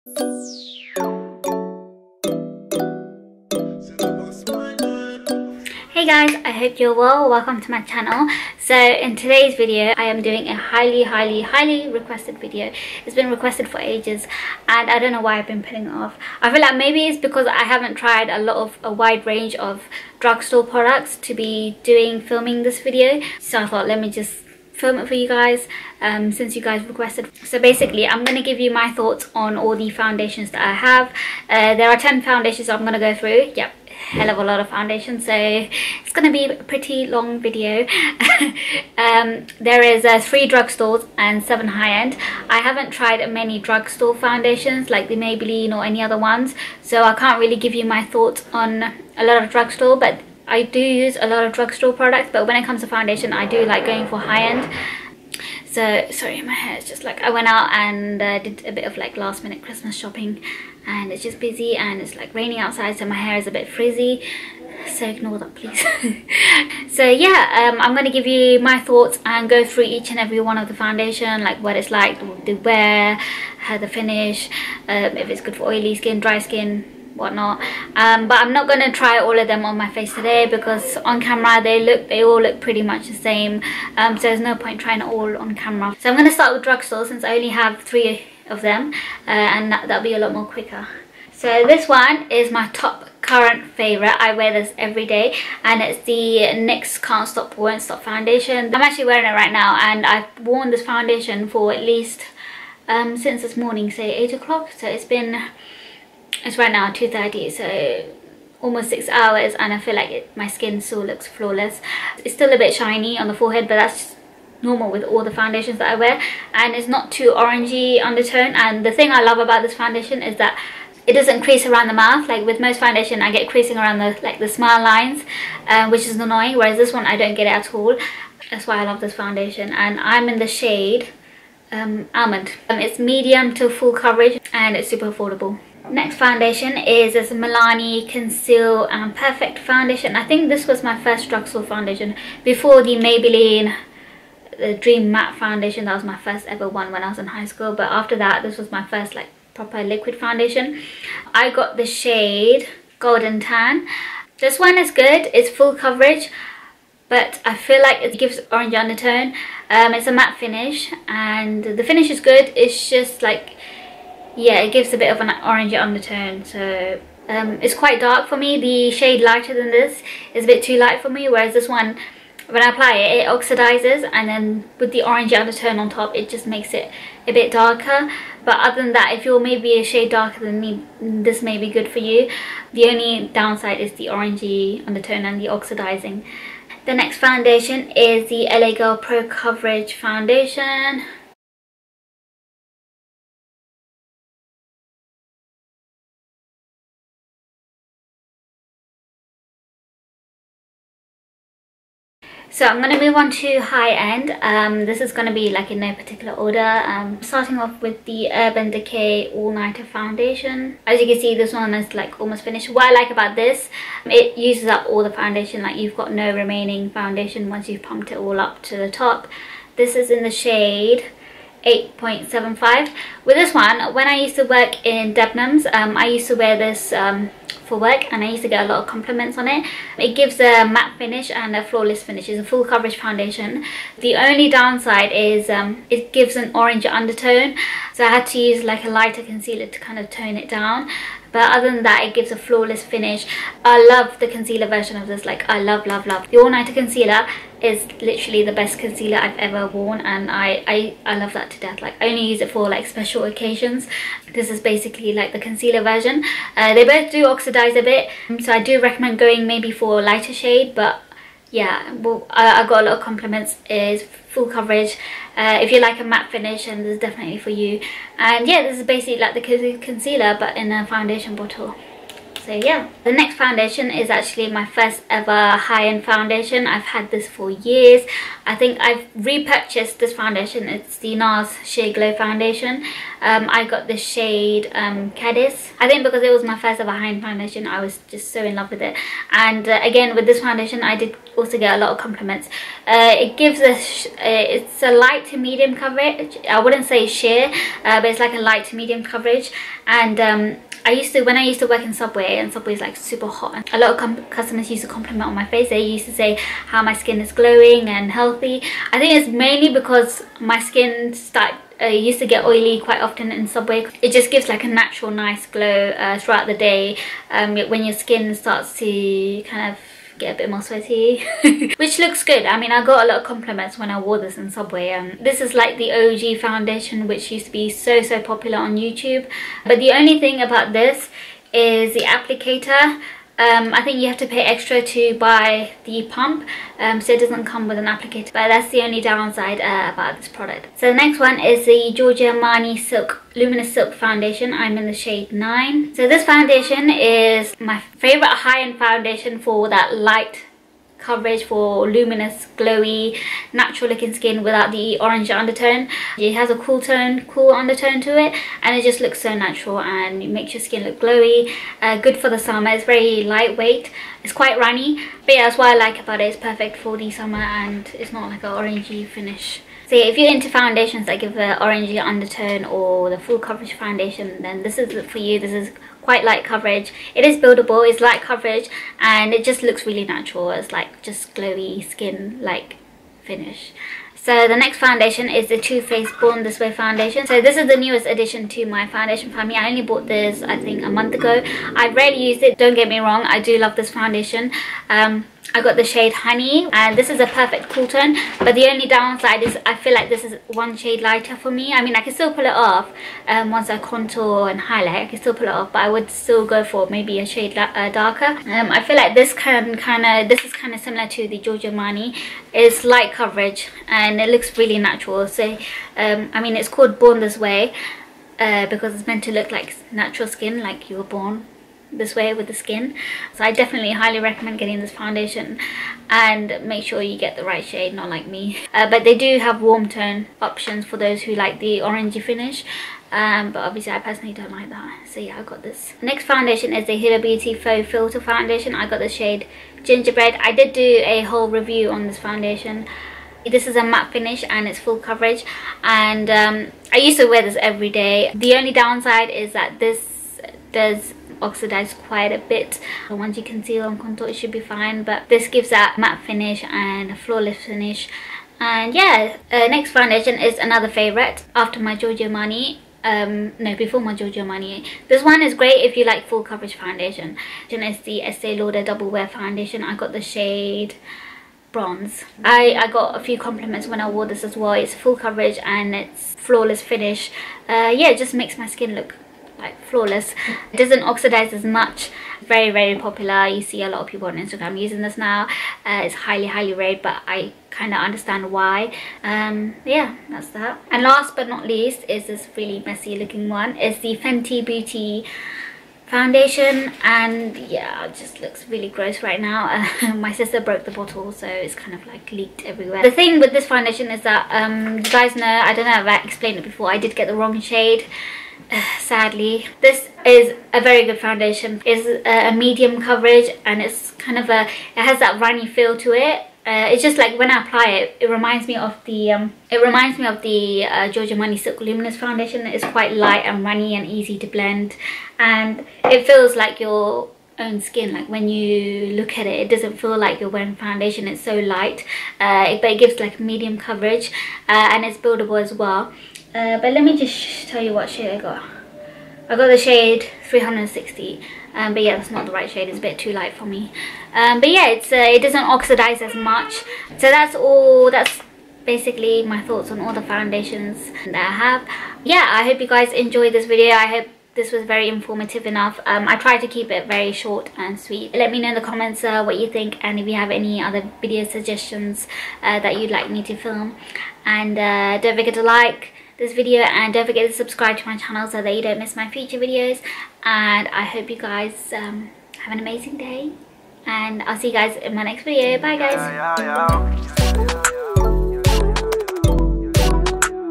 Hey guys, I hope you're well. Welcome to my channel. So in today's video I am doing a highly requested video. It's been requested for ages and I don't know why I've been putting it off. I feel like maybe it's because I haven't tried a wide range of drugstore products to be filming this video. So I thought, let me just film it for you guys since you guys requested. So basically I'm going to give you my thoughts on all the foundations that I have. There are 10 foundations I'm going to go through. Yep, hell of a lot of foundations, so it's going to be a pretty long video. There is 3 drugstores and 7 high-end. I haven't tried many drugstore foundations like the Maybelline or any other ones, so I can't really give you my thoughts on a lot of drugstore, but I do use a lot of drugstore products. But when it comes to foundation, I do like going for high-end. So sorry, my hair is just like, I went out and did a bit of like last minute Christmas shopping and it's just busy and it's like raining outside, so my hair is a bit frizzy, so ignore that please. So yeah, I'm going to give you my thoughts and go through each and every one of the foundation, like what it's like, the wear, how the finish, if it's good for oily skin, dry skin, whatnot. But I'm not going to try all of them on my face today because on camera they all look pretty much the same, so there's no point trying it all on camera. So I'm going to start with drugstore since I only have 3 of them, and that'll be a lot more quicker. So this one is my top current favorite. I wear this every day and it's the NYX Can't Stop Won't Stop foundation. I'm actually wearing it right now and I've worn this foundation for at least since this morning, say 8 o'clock. So it's right now 2:30, so almost 6 hours, and I feel like my skin still looks flawless. It's still a bit shiny on the forehead, but that's normal with all the foundations that I wear, and it's not too orangey undertone. And the thing I love about this foundation is that it doesn't crease around the mouth. Like with most foundation I get creasing around the smile lines, which is annoying, whereas this one I don't get it at all. That's why I love this foundation, and I'm in the shade Almond. It's medium to full coverage and it's super affordable. Next foundation is this MILANI Conceal and Perfect foundation. I think this was my first drugstore foundation before the Maybelline the Dream Matte foundation. That was my first ever one when I was in high school, but after that this was my first like proper liquid foundation. I got the shade Golden Tan. This one is good, it's full coverage, but I feel like it gives orange undertone. It's a matte finish and the finish is good, it's just like, yeah, it gives a bit of an orange undertone, so it's quite dark for me. The shade lighter than this is a bit too light for me, whereas this one, when I apply it, it oxidizes, and then with the orange undertone on top it just makes it a bit darker. But other than that, if you're maybe a shade darker than me, this may be good for you. The only downside is the orangey undertone and the oxidizing. The next foundation is the LA Girl Pro Coverage foundation. So I'm going to move on to high-end. This is going to be like in no particular order. Starting off with the Urban Decay All Nighter foundation. As you can see, this one is like almost finished. What I like about this, it uses up all the foundation. Like you've got no remaining foundation once you've pumped it all up to the top. This is in the shade 8.75. With this one, when I used to work in Debenhams, I used to wear this for work and I used to get a lot of compliments on it. It gives a matte finish and a flawless finish. It's a full coverage foundation. The only downside is it gives an orange undertone, so I had to use like a lighter concealer to kind of tone it down. But other than that, it gives a flawless finish. I love the concealer version of this. Like I love. The All Nighter concealer is literally the best concealer I've ever worn, and I love that to death. Like I only use it for like special occasions. This is basically like the concealer version. They both do oxidize a bit, so I do recommend going maybe for a lighter shade. But yeah, well, I got a lot of compliments. It's full coverage. If you like a matte finish, and this is definitely for you. And yeah, this is basically like the concealer but in a foundation bottle. So yeah, the next foundation is actually my first ever high-end foundation. I've had this for years. I think I've repurchased this foundation. It's the NARS Sheer Glow foundation. I got the shade CADIZ. I think because it was my first ever high-end foundation, I was just so in love with it. And again, with this foundation, I did also get a lot of compliments. It gives it's a light to medium coverage. I wouldn't say sheer, but it's like a light to medium coverage. And when I used to work in Subway, and Subway is like super hot, a lot of customers used to compliment on my face. They used to say how my skin is glowing and healthy. I think it's mainly because my skin used to get oily quite often in Subway. It just gives like a natural nice glow throughout the day when your skin starts to kind of get a bit more sweaty which looks good. I mean, I got a lot of compliments when I wore this in Subway. This is like the OG foundation, which used to be so popular on YouTube. But the only thing about this is the applicator. I think you have to pay extra to buy the pump, so it doesn't come with an applicator, but that's the only downside about this product. So the next one is the Armani Luminous Silk Foundation. I'm in the shade 9. So this foundation is my favorite high-end foundation for that light coverage, for luminous, glowy, natural looking skin without the orange undertone. It has a cool undertone to it, and it just looks so natural and it makes your skin look glowy. Good for the summer. It's very lightweight. It's quite runny, but yeah, that's what I like about it. It's perfect for the summer and it's not like an orangey finish. So yeah, if you're into foundations that give an orangey undertone or the full coverage foundation, then this is for you. This is quite light coverage. It is buildable, it's light coverage, and it just looks really natural. It's like just glowy skin like finish. So the next foundation is the Too Faced Born This Way foundation. So this is the newest addition to my foundation family. I only bought this I think a month ago. I rarely used it, don't get me wrong, I do love this foundation. I got the shade Honey, and this is a perfect cool tone, but the only downside is I feel like this is one shade lighter for me. I mean, I can still pull it off once I contour and highlight. I can still pull it off, but I would still go for maybe a shade darker. I feel like this is kind of similar to the Armani. It's light coverage and it looks really natural. So I mean, it's called Born This Way because it's meant to look like natural skin, like you were born this way with the skin. So I definitely highly recommend getting this foundation, and make sure you get the right shade, not like me. But they do have warm tone options for those who like the orangey finish, but obviously I personally don't like that. So yeah, I got this. Next foundation is the Huda Beauty Faux Filter foundation. I got the shade Gingerbread. I did do a whole review on this foundation. This is a matte finish and it's full coverage, and I used to wear this every day. The only downside is that this does oxidize quite a bit. Once you conceal and contour, it should be fine, but this gives that matte finish and a flawless finish. And yeah, next foundation is another favorite after my Armani. No, before my Armani. This one is great if you like full coverage foundation. It's the Estee Lauder Double Wear foundation. I got the shade Bronze. I got a few compliments when I wore this as well. It's full coverage and it's flawless finish. Yeah, it just makes my skin look like flawless. It doesn't oxidize as much. Very popular. You see a lot of people on Instagram using this now. It's highly rated, but I kind of understand why. Yeah, that's that. And last but not least is this really messy looking one. It's the Fenty Beauty foundation, and yeah, it just looks really gross right now. My sister broke the bottle, so it's kind of like leaked everywhere. The thing with this foundation is that you guys know, I don't know if I explained it before, I did get the wrong shade. Sadly, this is a very good foundation. It's a medium coverage, and it's kind of it has that runny feel to it. It's just like when I apply it, it reminds me of the Armani Silk Luminous foundation. It's quite light and runny and easy to blend, and it feels like your own skin. Like when you look at it, it doesn't feel like you're wearing foundation. It's so light, but it gives like medium coverage, and it's buildable as well. But let me just tell you what shade I got. I got the shade 360, but yeah, that's not the right shade. It's a bit too light for me. But yeah, it doesn't oxidize as much. So that's all. That's basically my thoughts on all the foundations that I have. Yeah, I hope you guys enjoyed this video. I hope this was very informative enough. I tried to keep it very short and sweet. Let me know in the comments what you think, and if you have any other video suggestions that you'd like me to film. And don't forget to like, this video, and don't forget to subscribe to my channel so that you don't miss my future videos. And I hope you guys have an amazing day, and I'll see you guys in my next video. Bye guys.